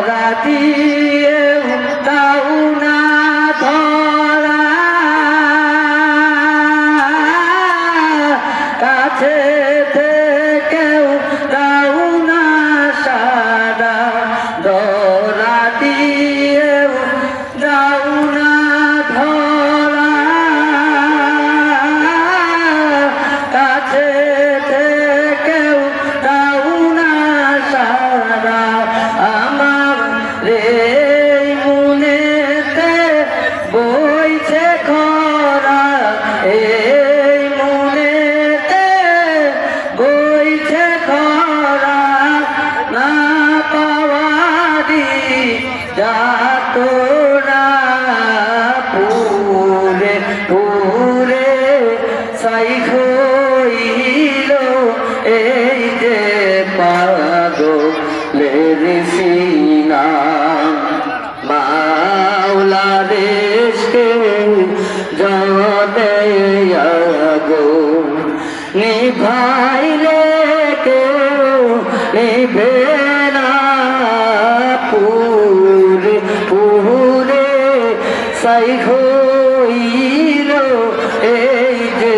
রাতিয়ে দাও না ধরা কাছে থেকেও দাও না সারা ধরা দিয়েও দাও না ধরা কাছে থেকেও দাও না সারা আমার এই মনেতে বইছে খরা এই মনেতে বইছে খরা না পাওয়ারি যাতরা পুরে পুরে সাই হইল এই যে পাগলের সিনা মাওলা দেশকে জলে আগো নিভাইলে কেউ নিভে না পুরে পুরে সাই হইল এই যে